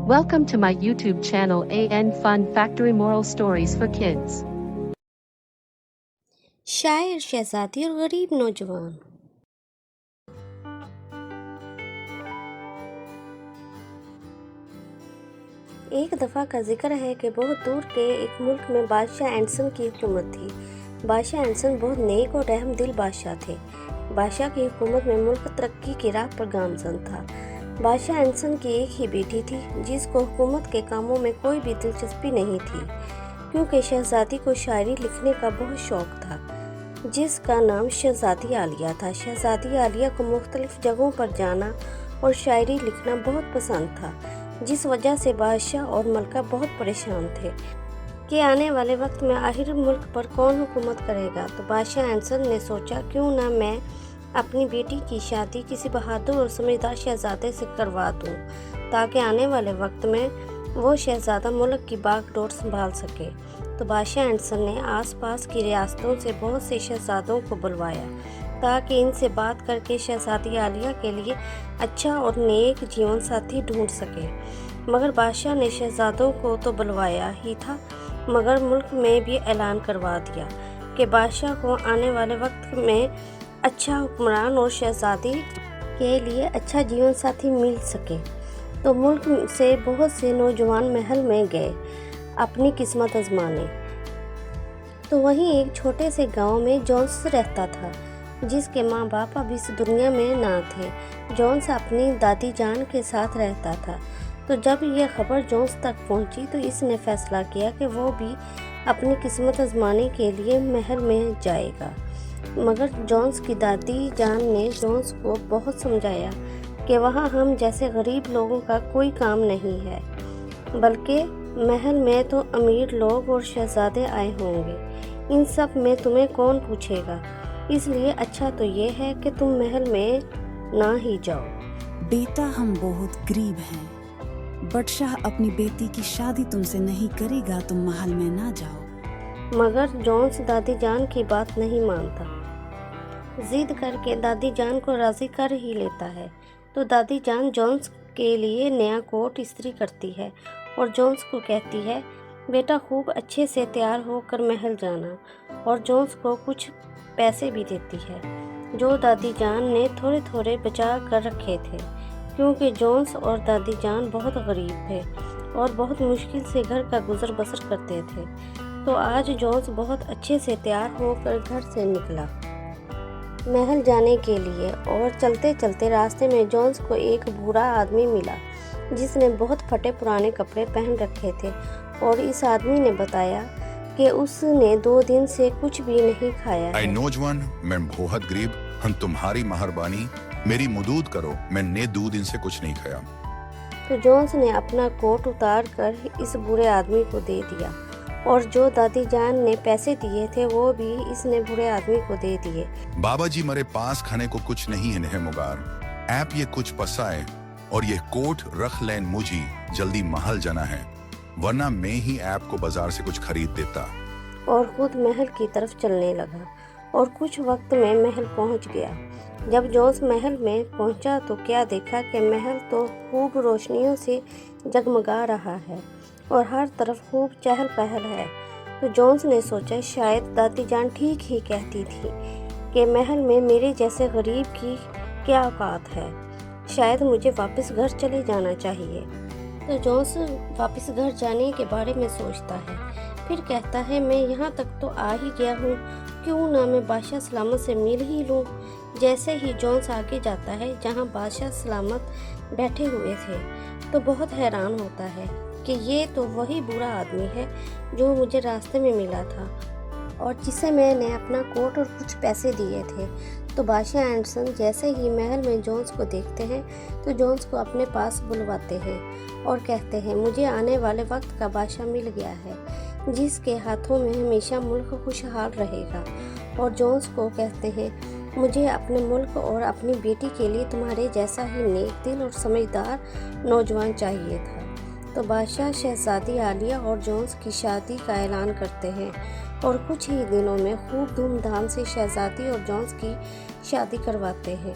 Welcome to my YouTube channel AN Fun Factory Moral Stories for Kids. शायर, शहजादी और गरीब नौजवान। एक दफ़ा का जिक्र है कि बहुत दूर के एक मुल्क में बादशाह एंडसन की हुकूमत थी। बादशाह एंडसन बहुत नेक और रहमदिल बादशाह थे। बादशाह की हुकूमत में मुल्क तरक्की की राह पर गामजन था। बादशाह एंडसन की एक ही बेटी थी जिसको हुकूमत के कामों में कोई भी दिलचस्पी नहीं थी, क्योंकि शहजादी को शायरी लिखने का बहुत शौक था, जिसका नाम शहजादी आलिया था। शहजादी आलिया को मुख्तलिफ जगहों पर जाना और शायरी लिखना बहुत पसंद था, जिस वजह से बादशाह और मलका बहुत परेशान थे कि आने वाले वक्त में आखिर मुल्क पर कौन हुकूमत करेगा। तो बादशाह एंडसन ने सोचा, क्यों ना मैं अपनी बेटी की शादी किसी बहादुर और समझदार शहजादे से करवा दूं, ताकि आने वाले वक्त में वो शहजादा मुल्क की बागडोर संभाल सके। तो बादशाह एंडसन ने आसपास की रियासतों से बहुत से शहजादों को बुलवाया, ताकि इनसे बात करके शहजादी आलिया के लिए अच्छा और नेक जीवन साथी ढूंढ सके। मगर बादशाह ने शहजादों को तो बुलवाया ही था, मगर मुल्क में भी ऐलान करवा दिया कि बादशाह को आने वाले वक्त में अच्छा हुक्मरान और शहजादी के लिए अच्छा जीवन साथी मिल सके। तो मुल्क से बहुत से नौजवान महल में गए अपनी किस्मत आजमाने। तो वहीं एक छोटे से गांव में जॉन्स रहता था, जिसके माँ बाप अब इस दुनिया में ना थे। जॉन्स अपनी दादी जान के साथ रहता था। तो जब यह खबर जॉन्स तक पहुंची तो इसने फैसला किया कि वो भी अपनी किस्मत आजमाने के लिए महल में जाएगा। मगर जॉन्स की दादी जान ने जॉन्स को बहुत समझाया कि वहाँ हम जैसे गरीब लोगों का कोई काम नहीं है, बल्कि महल में तो अमीर लोग और शहजादे आए होंगे। इन सब में तुम्हें कौन पूछेगा, इसलिए अच्छा तो ये है कि तुम महल में ना ही जाओ। बेटा, हम बहुत गरीब हैं। बादशाह अपनी बेटी की शादी तुमसे नहीं करेगा, तुम महल में ना जाओ। मगर जॉन्स दादी जान की बात नहीं मानता। जिद करके दादी जान को राजी कर ही लेता है। तो दादी जान जॉन्स के लिए नया कोट इस्त्री करती है और जॉन्स को कहती है, बेटा खूब अच्छे से तैयार होकर महल जाना, और जॉन्स को कुछ पैसे भी देती है, जो दादी जान ने थोड़े थोड़े बचा कर रखे थे, क्योंकि जॉन्स और दादी जान बहुत गरीब थे और बहुत मुश्किल से घर का गुजर बसर करते थे। तो आज जॉन्स बहुत अच्छे से तैयार होकर घर से निकला महल जाने के लिए, और चलते चलते रास्ते में जॉन्स को एक बूढ़ा आदमी मिला, जिसने बहुत फटे पुराने कपड़े पहन रखे थे। और इस आदमी ने बताया कि उसने 2 दिन से कुछ भी नहीं खाया है। नौजवान, मैं बहुत गरीब, हम तुम्हारी मेहरबानी मेरी मदद करो, मैंने 2 दिन से कुछ नहीं खाया। तो जॉन्स ने अपना कोट उतार कर इस बूढ़े आदमी को दे दिया, और जो दादी जान ने पैसे दिए थे वो भी इसने बूढ़े आदमी को दे दिए। बाबा जी, मेरे पास खाने को कुछ नहीं है मुगार, आप ये कुछ पसाए और ये कोट रख लें, मुझे जल्दी महल जाना है, वरना मैं ही आपको बाजार से कुछ खरीद देता। और खुद महल की तरफ चलने लगा, और कुछ वक्त में महल पहुंच गया। जब जॉन्स महल में पहुंचा तो क्या देखा कि महल तो खूब रोशनियों से जगमगा रहा है और हर तरफ खूब चहल पहल है। तो जॉन्स ने सोचा, शायद दादी जान ठीक ही कहती थी कि महल में मेरे जैसे गरीब की क्या औकात है, शायद मुझे वापस घर चले जाना चाहिए। तो जॉन्स वापस घर जाने के बारे में सोचता है, फिर कहता है, मैं यहाँ तक तो आ ही गया हूँ, क्यों ना मैं बादशाह सलामत से मिल ही लूँ। जैसे ही जॉन्स आगे जाता है जहाँ बादशाह सलामत बैठे हुए थे, तो बहुत हैरान होता है कि ये तो वही बूढ़ा आदमी है जो मुझे रास्ते में मिला था और जिसे मैंने अपना कोट और कुछ पैसे दिए थे। तो बादशाह एंडसन जैसे ही महल में जॉन्स को देखते हैं तो जॉन्स को अपने पास बुलवाते हैं और कहते हैं, मुझे आने वाले वक्त का बादशाह मिल गया है, जिसके हाथों में हमेशा मुल्क खुशहाल रहेगा। और जॉन्स को कहते हैं, मुझे अपने मुल्क और अपनी बेटी के लिए तुम्हारे जैसा ही नेक दिल और समझदार नौजवान चाहिए था। तो बादशाह शहजादी आलिया और जॉन्स की शादी का ऐलान करते हैं, और कुछ ही दिनों में खूब धूमधाम से शहजादी और जॉन्स की शादी करवाते हैं।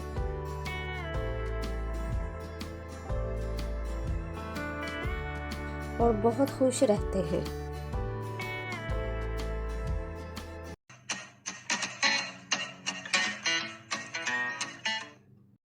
اور بہت خوش رہتے ہیں۔